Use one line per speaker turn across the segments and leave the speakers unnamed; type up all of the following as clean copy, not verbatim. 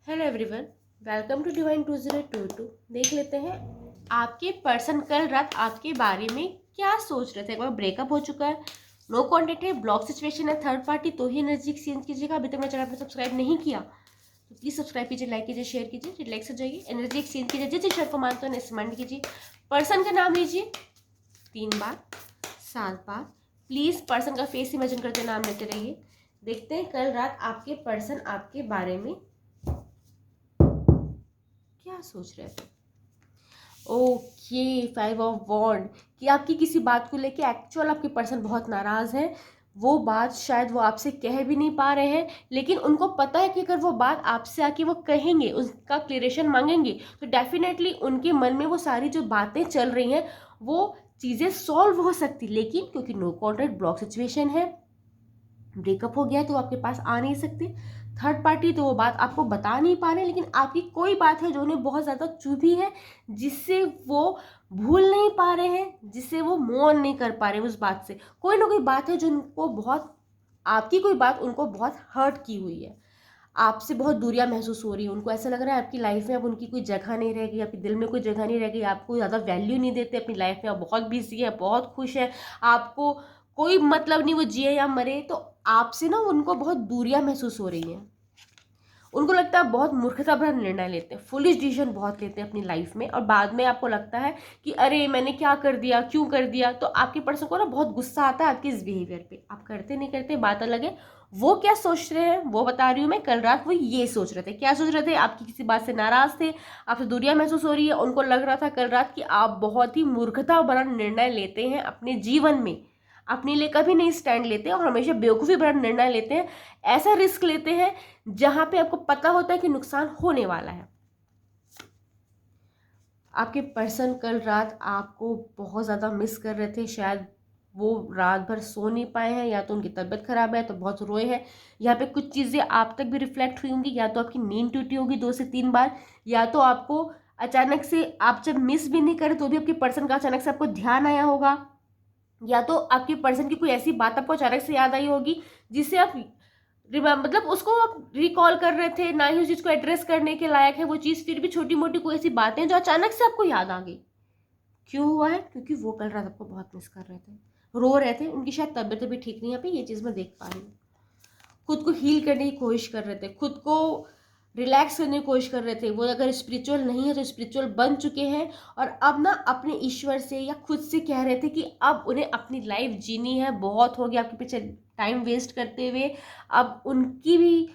Hello everyone, welcome to Divine 2022। देख लेते हैं आपके पर्सन कल रात आपके बारे में क्या सोच रहे थे। एक बार ब्रेकअप हो चुका है, नो कॉन्टेक्ट है, ब्लॉक सिचुएशन है, थर्ड पार्टी, तो ही एनर्जी एक्सचेंज कीजिएगा। अभी तक मेरे चैनल पर सब्सक्राइब नहीं किया तो प्लीज़ सब्सक्राइब कीजिए, लाइक कीजिए, शेयर कीजिए, रिलैक्स हो जाइए, एनर्जी एक्सचेंज कीजिए। जिस ईश्वर को मानते हो स्मरण कीजिए, पर्सन का नाम लीजिए 3 बार 7 बार। प्लीज़ पर्सन का फेस इमेजिन करते नाम लेते रहिए। देखते हैं कल रात आपके पर्सन आपके बारे में क्या सोच रहे थे। ओके, 5 ऑफ वॉन्ड कि आपकी किसी बात को लेके एक्चुअल आपके पर्सन बहुत नाराज है। वो बात शायद वो आपसे कह भी नहीं पा रहे हैं, लेकिन उनको पता है कि अगर वो बात आपसे आके वो कहेंगे, उसका क्लियरेशन मांगेंगे, तो डेफिनेटली उनके मन में वो सारी जो बातें चल रही हैं वो चीज़ें सॉल्व हो सकती। लेकिन क्योंकि नो कॉन्टैक्ट ब्लॉक सिचुएशन है, ब्रेकअप हो गया है, तो वो आपके पास आ नहीं सकते। थर्ड पार्टी तो वो बात आपको बता नहीं पा रहे, लेकिन आपकी कोई बात है जो उन्हें बहुत ज़्यादा चुभी है, जिससे वो भूल नहीं पा रहे हैं, जिससे वो मूव ऑन नहीं कर पा रहे हैं उस बात से। कोई ना कोई बात है जो उनको बहुत, आपकी कोई बात उनको बहुत हर्ट की हुई है, आपसे बहुत दूरियां महसूस हो रही है। उनको ऐसा लग रहा है आपकी लाइफ में अब उनकी कोई जगह नहीं रह गई, आपके दिल में कोई जगह नहीं रह गई, आपको ज़्यादा वैल्यू नहीं देते अपनी लाइफ में, आप बहुत बिजी है, बहुत खुश है, आपको कोई मतलब नहीं वो जिए या मरे। तो आपसे ना उनको बहुत दूरियां महसूस हो रही हैं। उनको लगता है बहुत मूर्खता भरा निर्णय लेते हैं, फुलिश डिसीजन बहुत लेते हैं अपनी लाइफ में, और बाद में आपको लगता है कि अरे मैंने क्या कर दिया, क्यों कर दिया। तो आपके पर्सन को ना बहुत गुस्सा आता है आपके इस बिहेवियर पे। आप करते नहीं करते बात अलग है, वो क्या सोच रहे हैं वो बता रही हूँ मैं। कल रात वो ये सोच रहे थे, क्या सोच रहे थे, आपकी किसी बात से नाराज थे, आपसे दूरियां महसूस हो रही है। उनको लग रहा था कल रात कि आप बहुत ही मूर्खता भरा निर्णय लेते हैं अपने जीवन में, अपने लिए कभी नहीं स्टैंड लेते और हमेशा बेवकूफ़ी भरा निर्णय लेते हैं, ऐसा रिस्क लेते हैं जहां पे आपको पता होता है कि नुकसान होने वाला है। आपके पर्सन कल रात आपको बहुत ज़्यादा मिस कर रहे थे। शायद वो रात भर सो नहीं पाए हैं, या तो उनकी तबीयत खराब है तो बहुत रोए हैं। यहाँ पे कुछ चीज़ें आप तक भी रिफ्लेक्ट हुई होंगी, या तो आपकी नींद टूटी होगी 2 से 3 बार, या तो आपको अचानक से, आप जब मिस भी नहीं करें तो भी आपके पर्सन का अचानक से आपको ध्यान आया होगा, या तो आपके पर्सन की कोई ऐसी बात आपको अचानक से याद आई होगी जिससे आप मतलब उसको आप रिकॉल कर रहे थे, ना ही उस चीज को एड्रेस करने के लायक है वो चीज, फिर भी छोटी मोटी कोई ऐसी बातें जो अचानक से आपको याद आ गई। क्यों हुआ है? क्योंकि वो कल रात आपको बहुत मिस कर रहे थे, रो रहे थे, उनकी शायद तबीयत भी ठीक नहीं है। पे ये चीज मैं देख पा रही हूँ। खुद को हील करने की कोशिश कर रहे थे, खुद को रिलैक्स करने की कोशिश कर रहे थे। वो अगर स्पिरिचुअल नहीं है तो स्पिरिचुअल बन चुके हैं, और अब ना अपने ईश्वर से या खुद से कह रहे थे कि अब उन्हें अपनी लाइफ जीनी है, बहुत हो गया आपके पीछे टाइम वेस्ट करते हुए। अब उनकी भी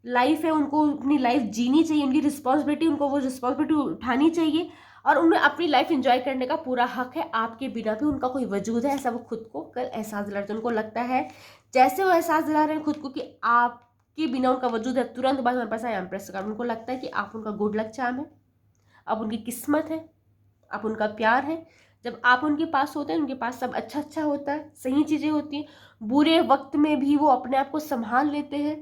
लाइफ है, उनको अपनी लाइफ जीनी चाहिए, उनकी रिस्पॉन्सिबिलिटी, उनको वो रिस्पॉन्सिबिलिटी उठानी चाहिए, और उन्हें अपनी लाइफ एंजॉय करने का पूरा हक है। आपके बिना भी उनका कोई वजूद है, ऐसा वो खुद को कल एहसास दिला रहे थे। उनको लगता है, जैसे वो एहसास दिला रहे हैं खुद को कि आपके बिना उनका वजूद है, तुरंत बाद हमारे पास आए एम्प्रेस का, उनको लगता है कि आप उनका गुड लक चार्म है, आप उनकी किस्मत है, आप उनका प्यार है। जब आप उनके पास होते हैं, उनके पास सब अच्छा अच्छा होता है, सही चीज़ें होती हैं। बुरे वक्त में भी वो अपने आप को संभाल लेते हैं,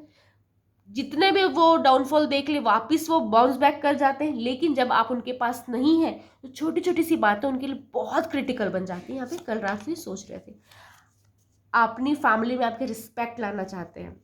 जितने भी वो डाउनफॉल देख ले वापस वो बाउंस बैक कर जाते हैं। लेकिन जब आप उनके पास नहीं है तो छोटी छोटी सी बातें उनके लिए बहुत क्रिटिकल बन जाती हैं। यहाँ पे कल रात भी सोच रहे थे, अपनी फैमिली में आपके रिस्पेक्ट लाना चाहते हैं।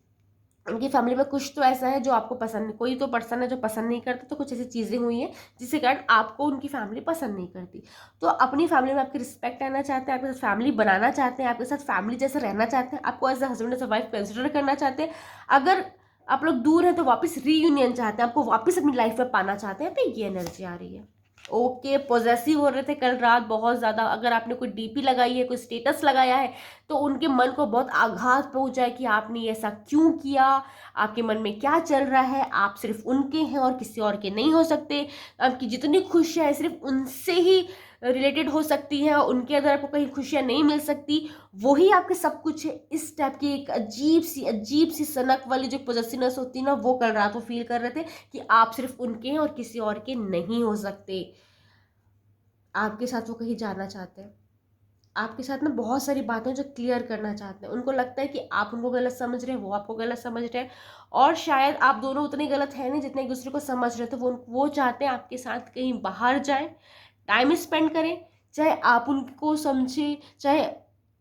उनकी फैमिली में कुछ तो ऐसा है जो आपको पसंद नहीं, कोई तो पर्सन है जो पसंद नहीं करता, तो कुछ ऐसी चीज़ें हुई हैं जिसके कारण आपको उनकी फैमिली पसंद नहीं करती। तो अपनी फैमिली में आपकी रिस्पेक्ट आना चाहते हैं, आपके साथ फैमिली बनाना चाहते हैं, आपके साथ फैमिली जैसे रहना चाहते हैं, आपको as a husband as a wife consider करना चाहते हैं। अगर आप लोग दूर हैं तो वापस रीयूनियन चाहते हैं, आपको वापस अपनी लाइफ में पाना चाहते हैं। तो ये एनर्जी आ रही है। ओके, पॉजेसिव हो रहे थे कल रात बहुत ज़्यादा। अगर आपने कोई डीपी लगाई है, कोई स्टेटस लगाया है, तो उनके मन को बहुत आघात पहुंचा है कि आपने ऐसा क्यों किया, आपके मन में क्या चल रहा है। आप सिर्फ उनके हैं और किसी और के नहीं हो सकते। आपकी जितनी खुशियाँ हैं सिर्फ उनसे ही रिलेटेड हो सकती हैं, उनके अंदर आपको कहीं खुशियाँ नहीं मिल सकती। वही आपके सब कुछ है। इस टाइप की एक अजीब सी सनक वाली जो पॉजिटिवनेस होती है ना, वो कल रात को फील कर रहे थे कि आप सिर्फ उनके हैं और किसी और के नहीं हो सकते। आपके साथ वो कहीं जाना चाहते हैं, आपके साथ ना बहुत सारी बातें जो क्लियर करना चाहते हैं। उनको लगता है कि आप उनको गलत समझ रहे हैं, वो आपको गलत समझ रहे हैं, और शायद आप दोनों उतने गलत हैं नहीं जितने एक दूसरे को समझ रहे थे। वो चाहते हैं आपके साथ कहीं बाहर जाएं, टाइम स्पेंड करें, चाहे आप उनको समझे, चाहे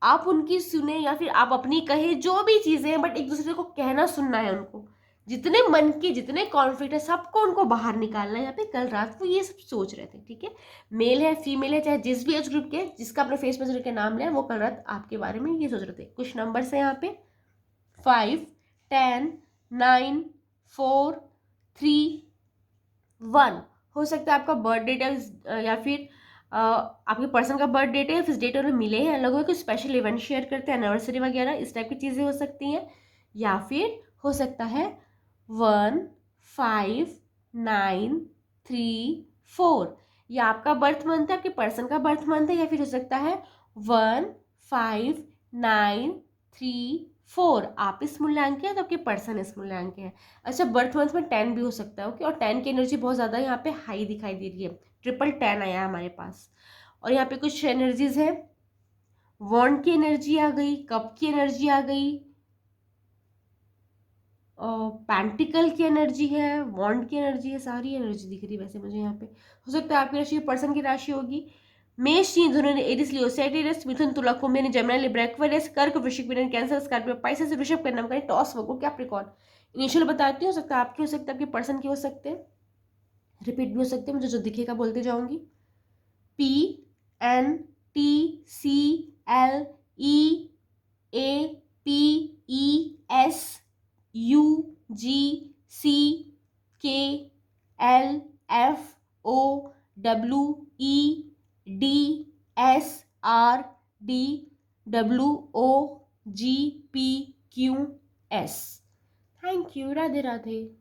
आप उनकी सुने, या फिर आप अपनी कहे, जो भी चीज़ें हैं, बट एक दूसरे को कहना सुनना है उनको। जितने मन के जितने कॉन्फ्लिक्ट है सबको उनको बाहर निकालना है। यहाँ पे कल रात वो ये सब सोच रहे थे, ठीक है। मेल है, फीमेल है, चाहे जिस भी एज ग्रुप के, जिसका अपने फेस में के नाम लिया, वो कल रात आपके बारे में ये सोच रहे थे। कुछ नंबर्स है यहाँ पे 5, 10, 9, 4, 3, 1। हो सकता है आपका बर्थ डेट है या फिर आपके पर्सन का बर्थ डेट है, फिर डेट उन्हें मिले हैं, अलग हो, कुछ स्पेशल इवेंट शेयर करते हैं, एनिवर्सरी वगैरह, इस टाइप की चीज़ें हो सकती हैं। या फिर हो सकता है 1, 5, 9, 3, 4, या आपका बर्थ मंथ है, आपके पर्सन का बर्थ मंथ है, या फिर हो सकता है 1, 5, 9, 3, 4। आप इस मूल्यांक है तो आपके पर्सन इस मूल्यांक है। अच्छा, बर्थ मंथ में 10 भी हो सकता है, ओके। और 10 की एनर्जी बहुत ज़्यादा यहाँ पे हाई दिखाई दे रही है, 1010 आया है हमारे पास। और यहाँ पे कुछ एनर्जीज है, वॉन्ड की एनर्जी आ गई, कप की एनर्जी आ गई, पेंटिकल की एनर्जी है, वॉन्ड की एनर्जी है, सारी एनर्जी दिख रही है वैसे मुझे यहाँ पे। हो सकता है आपकी राशि पर्सन की राशि होगी मेष, धनु, एरिस, लियो, सैजिटेरियस, मिथुन, तुला, कुंभ, जमुना, लिब्रा, एक्वेरियस, कर्क, वृश्चिक, मीन, कैंसर, स्कॉर्पियो, पाइसेस, वृषभ, कन्या, मकर, टॉस, वर्गो, कैप्रिकॉर्न। इनिशियल बताती हूँ, हो सकता है आपकी, हो सकता है आपके पर्सन की, हो सकते हैं रिपीट भी हो सकते हैं, मुझे जो दिखेगा बोलते जाऊंगी। PNTCLEAPESUGCKLFOWEDWEDWOGPQS। Thank you, Radhe Radhe.